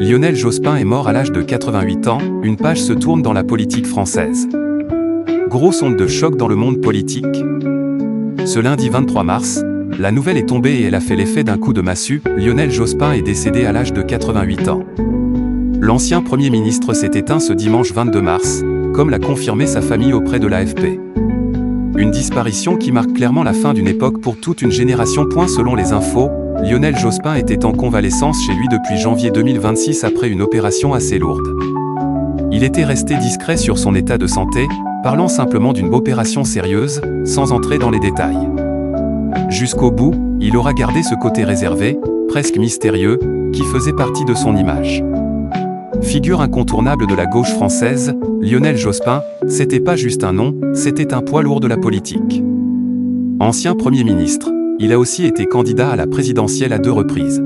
Lionel Jospin est mort à l'âge de 88 ans, une page se tourne dans la politique française. Grosse onde de choc dans le monde politique. Ce lundi 23 mars, la nouvelle est tombée et elle a fait l'effet d'un coup de massue. Lionel Jospin est décédé à l'âge de 88 ans. L'ancien Premier ministre s'est éteint ce dimanche 22 mars, comme l'a confirmé sa famille auprès de l'AFP. Une disparition qui marque clairement la fin d'une époque pour toute une génération. Selon les infos, Lionel Jospin était en convalescence chez lui depuis janvier 2026 après une opération assez lourde. Il était resté discret sur son état de santé, parlant simplement d'une opération sérieuse, sans entrer dans les détails. Jusqu'au bout, il aura gardé ce côté réservé, presque mystérieux, qui faisait partie de son image. Figure incontournable de la gauche française, Lionel Jospin, c'était pas juste un nom, c'était un poids lourd de la politique. Ancien Premier ministre, il a aussi été candidat à la présidentielle à 2 reprises.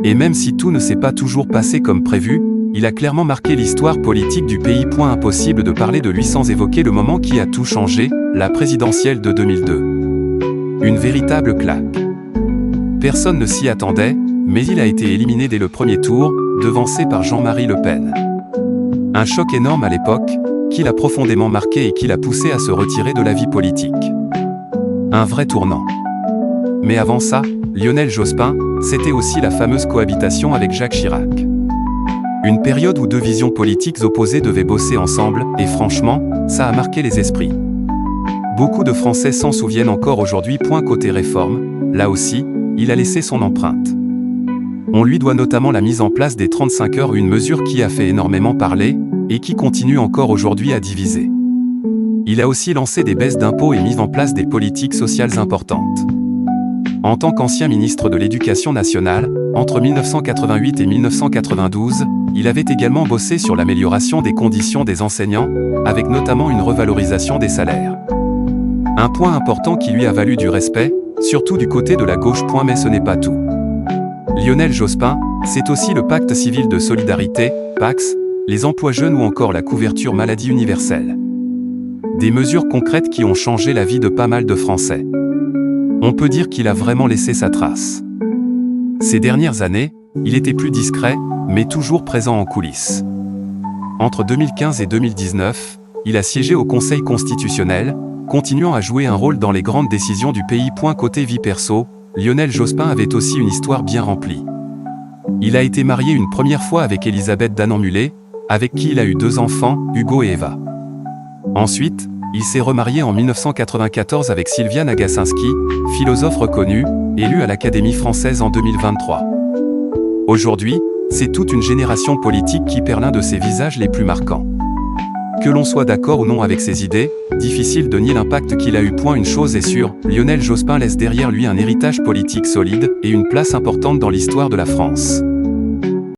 Et même si tout ne s'est pas toujours passé comme prévu, il a clairement marqué l'histoire politique du pays. Impossible de parler de lui sans évoquer le moment qui a tout changé, la présidentielle de 2002. Une véritable claque. Personne ne s'y attendait, mais il a été éliminé dès le premier tour, devancé par Jean-Marie Le Pen. Un choc énorme à l'époque, qui l'a profondément marqué et qui l'a poussé à se retirer de la vie politique. Un vrai tournant. Mais avant ça, Lionel Jospin, c'était aussi la fameuse cohabitation avec Jacques Chirac. Une période où 2 visions politiques opposées devaient bosser ensemble, et franchement, ça a marqué les esprits. Beaucoup de Français s'en souviennent encore aujourd'hui. Côté réforme, là aussi, il a laissé son empreinte. On lui doit notamment la mise en place des 35 heures, une mesure qui a fait énormément parler, et qui continue encore aujourd'hui à diviser. Il a aussi lancé des baisses d'impôts et mis en place des politiques sociales importantes. En tant qu'ancien ministre de l'Éducation nationale, entre 1988 et 1992, il avait également bossé sur l'amélioration des conditions des enseignants, avec notamment une revalorisation des salaires. Un point important qui lui a valu du respect, surtout du côté de la gauche. Mais ce n'est pas tout. Lionel Jospin, c'est aussi le pacte civil de solidarité, PACS, les emplois jeunes ou encore la couverture maladie universelle. Des mesures concrètes qui ont changé la vie de pas mal de Français. On peut dire qu'il a vraiment laissé sa trace. Ces dernières années, il était plus discret, mais toujours présent en coulisses. Entre 2015 et 2019, il a siégé au Conseil constitutionnel, continuant à jouer un rôle dans les grandes décisions du pays. Côté vie perso, Lionel Jospin avait aussi une histoire bien remplie. Il a été marié une première fois avec Elisabeth Danan-Muller, avec qui il a eu 2 enfants, Hugo et Eva. Ensuite, il s'est remarié en 1994 avec Sylviane Agacinski, philosophe reconnue, élue à l'Académie française en 2023. Aujourd'hui, c'est toute une génération politique qui perd l'un de ses visages les plus marquants. Que l'on soit d'accord ou non avec ses idées, difficile de nier l'impact qu'il a eu. Une chose est sûre, Lionel Jospin laisse derrière lui un héritage politique solide et une place importante dans l'histoire de la France.